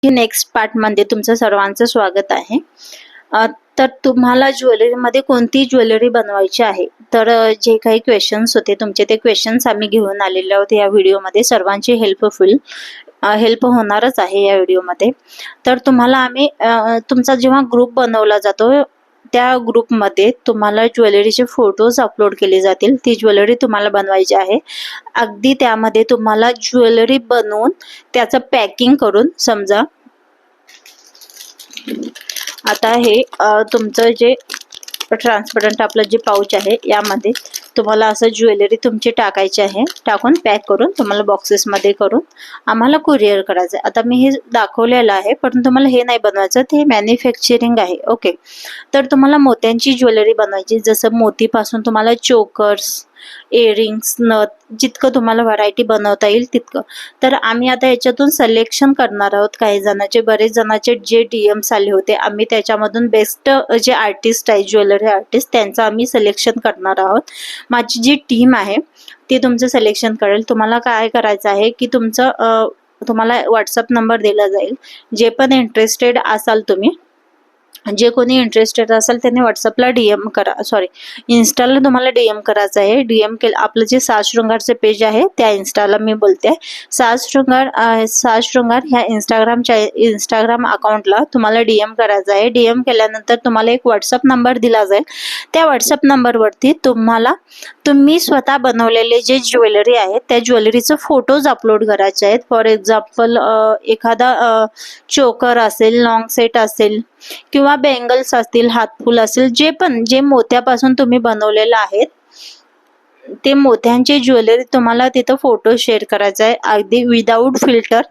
Next पार्टमध्ये तुमचं सर्वांचं स्वागत आहे। तर तुम्हाला ज्वेलरीमध्ये कोणती ज्वेलरी बनवायची आहे, तर जे काही क्वेश्चन्स होते तुमचे ते क्वेश्चन्स आम्ही घेऊन आलेले आहोत या व्हिडिओमध्ये। सर्वांची हेल्प होणारच आहे या व्हिडिओमध्ये। तर तुम्हाला आम्ही तुमचा जेव्हा ग्रुप बनवला जातो त्या ग्रुपमध्ये तुम्हाला ज्वेलरीचे फोटोज अपलोड केले जातील। ती ज्वेलरी तुम्हाला बनवायची आहे। अगदी त्यामध्ये तुम्हाला ज्वेलरी बनवून त्याचं पॅकिंग करून, समजा आता हे तुमचं जे ट्रान्सपरंट आपलं जे पाउच आहे यामध्ये तुम्हाला असं ज्वेलरी तुमची टाकायची आहे। टाकून पॅक करून तुम्हाला बॉक्सेसमध्ये करून आम्हाला कुरिअर करायचं आहे। आता मी हे दाखवलेलं आहे, पण तुम्हाला हे नाही बनवायचं, ते मॅन्युफॅक्चरिंग आहे। ओके, तर तुम्हाला मोत्यांची ज्वेलरी बनवायची, जसं मोतीपासून तुम्हाला चोकर्स, इयरिंग्स, नथ, जितकं तुम्हाला व्हरायटी बनवता येईल तितकं। तर आम्ही आता याच्यातून सिलेक्शन करणार आहोत। काही जणांचे, बरेच जणांचे जे DMs आले होते, आम्ही त्याच्यामधून बेस्ट जे आर्टिस्ट आहे, ज्वेलरी आर्टिस्ट, त्यांचं आम्ही सिलेक्शन करणार आहोत। माझी जी टीम आहे ती तुमचं सिलेक्शन करेल। तुम्हाला काय करायचं आहे की तुम्हाला व्हॉट्सअप नंबर दिला जाईल। जे पण इंटरेस्टेड असाल तुम्ही, जे कोणी इंटरेस्टेड असेल त्यांनी व्हॉट्सअपला DM करा, सॉरी इन्स्टाला तुम्हाला DM करायचं आहे। DM केलं, आपलं जे साज शृंगारचे पेज आहे त्या इन्स्टाला मी बोलते, साज शृंगार ह्या इंस्टाग्राम अकाउंटला तुम्हाला DM करायचं आहे। DM केल्यानंतर तुम्हाला एक व्हॉट्सअप नंबर दिला जाईल। त्या व्हॉट्सअप नंबरवरती तुम्ही स्वतः बनवलेले जे ज्वेलरी आहे त्या ज्वेलरीचे फोटोज अपलोड करायचे आहेत। फॉर एक्झाम्पल एखादा चोकर असेल, लॉंग सेट असेल किंवा बेंगल्स असतील, हातफुल असेल, जे मोत्यापासून तुम्ही बनवलेलं आहेत ते मोत्यांची ज्वेलरी तुम्हाला तिथं फोटो शेअर करायचा आहे, अगदी विदाऊट फिल्टर।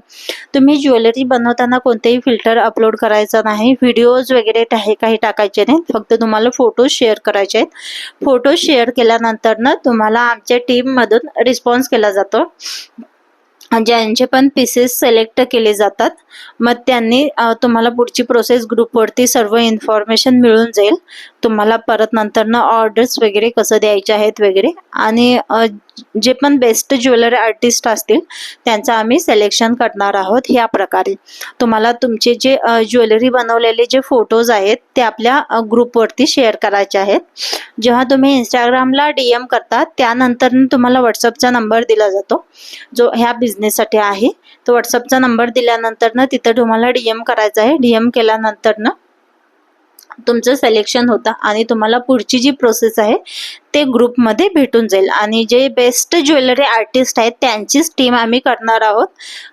तुम्ही ज्वेलरी बनवताना कोणतेही फिल्टर अपलोड करायचा नाही, व्हिडिओज वगैरे काही टाकायचे नाही, फक्त तुम्हाला फोटो शेअर करायचे आहेत। फोटो शेअर केल्यानंतर ना तुम्हाला आमच्या टीम मधून रिस्पॉन्स केला जातो। ज्यांचे पण पीसेस सिलेक्ट केले जातात, मग त्यांनी तुम्हाला पुढची प्रोसेस ग्रुपवरती सर्व इन्फॉर्मेशन मिळून जाईल। तुम्हाला परत नंतर ऑर्डर्स वगैरे कसं द्यायचे आहेत वगैरे, आणि जे पण बेस्ट ज्वेलरी आर्टिस्ट असतील त्यांचं आम्ही सिलेक्शन करणार आहोत। ह्या प्रकारे तुम्हाला तुमचे जे ज्वेलरी बनवलेले जे फोटोज आहेत ते आपल्या ग्रुपवरती शेअर करायचे आहेत। जेव्हा तुम्ही इंस्टाग्रामला DM करता त्यानंतर तुम्हाला व्हॉट्सअपचा नंबर दिला जातो, जो ह्या बिझनेससाठी आहे। तो व्हॉट्सअपचा नंबर दिल्यानंतर तिथं तुम्हाला DM करायचा आहे। DM केल्यानंतर तुमचं सिलेक्शन होतं आणि तुम्हाला पुढची जी प्रोसेस आहे ते ग्रुपमध्ये भेटून जाईल। आणि जे बेस्ट ज्वेलरी आर्टिस्ट आहेत त्यांचीच टीम आम्ही करणार आहोत,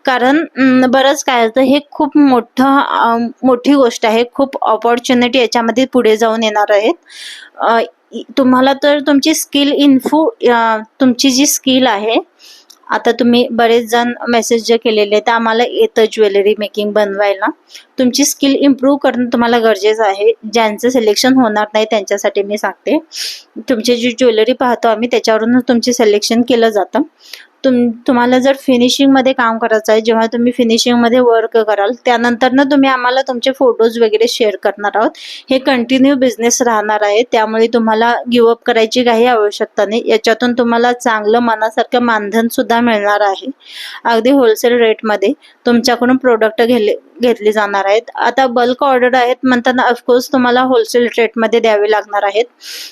कारण बरंच काय होतं, हे खूप मोठी गोष्ट आहे, खूप ऑपॉर्च्युनिटी याच्यामध्ये पुढे जाऊन येणार आहेत। तुम्हाला तर तुमची तुमची जी स्किल आहे, आता तुम्ही बरेच जण मेसेज जे केलेले आहेत, आम्हाला येतं ज्वेलरी मेकिंग बनवायला, तुमची स्किल इम्प्रूव्ह करणं तुम्हाला गरजेचं आहे। ज्यांचं सिलेक्शन होणार नाही त्यांच्यासाठी मी सांगते, तुमची जी ज्वेलरी पाहतो आम्ही त्याच्यावरूनच तुमचे सिलेक्शन केलं जातं। तुम्हाला जर फिनिशिंग मध्ये काम करायचं आहे, जेव्हा तुम्ही फिनिशिंग मध्ये वर्क कराल त्यानंतर तुम्ही आम्हाला तुमचे फोटोज वगैरे शेअर करणार आहोत। हे कंटिन्यू बिझनेस राहणार आहे, त्यामुळे तुम्हाला गिवअप करायची काही आवश्यकता नाही। याच्यातून तुम्हाला चांगलं मनासारखं मानधन सुद्धा मिळणार आहे। अगदी होलसेल रेटमध्ये तुमच्याकडून प्रोडक्ट घेतले जाणार आहेत। आता बल्क ऑर्डर आहेत म्हणताना ऑफकोर्स तुम्हाला होलसेल रेटमध्ये द्यावे लागणार आहेत।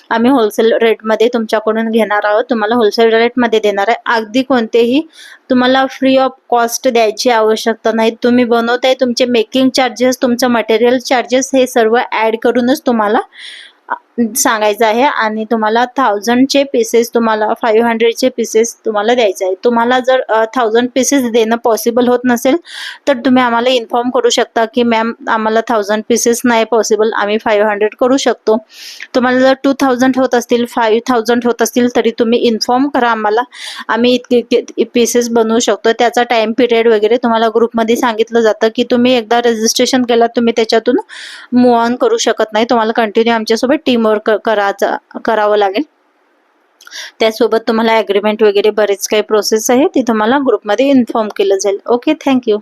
आम्ही होलसेल रेटमध्ये तुमच्याकडून घेणार आहोत, तुम्हाला होलसेल रेटमध्ये देणार आहे। अगदी कोणतेही तुम्हाला फ्री ऑफ कॉस्ट द्यायची आवश्यकता नाही। तुम्ही बनवताय, तुमचे मेकिंग चार्जेस, तुमचं मटेरियल चार्जेस हे सर्व ऍड करूनच तुम्हाला सांगायचं आहे। आणि तुम्हाला 1000चे पीसेस, तुम्हाला 500चे पीसेस तुम्हाला द्यायचे आहे। तुम्हाला जर 1000 पीसेस देणं पॉसिबल होत नसेल तर तुम्ही आम्हाला इन्फॉर्म करू शकता की मॅम आम्हाला 1000 पीसेस नाही पॉसिबल, आम्ही 500 करू शकतो। तुम्हाला जर 2000 होत असतील, 5000 होत असतील तरी तुम्ही इन्फॉर्म करा आम्हाला, आम्ही इतके पीसेस बनवू शकतो। त्याचा टाइम पिरियड वगैरे तुम्हाला ग्रुपमध्ये सांगितलं जातं की तुम्ही एकदा रजिस्ट्रेशन केलं तुम्ही त्याच्यातून मूव ऑन करू शकत नाही, तुम्हाला कंटिन्यू आमच्यासोबत टीम वर्क करावं लागेल। त्यासोबत तुम्हाला ॲग्रीमेंट वगैरे बरेच काही प्रोसेस आहे ती तुम्हाला ग्रुपमध्ये इन्फॉर्म केलं जाईल। Okay, thank you.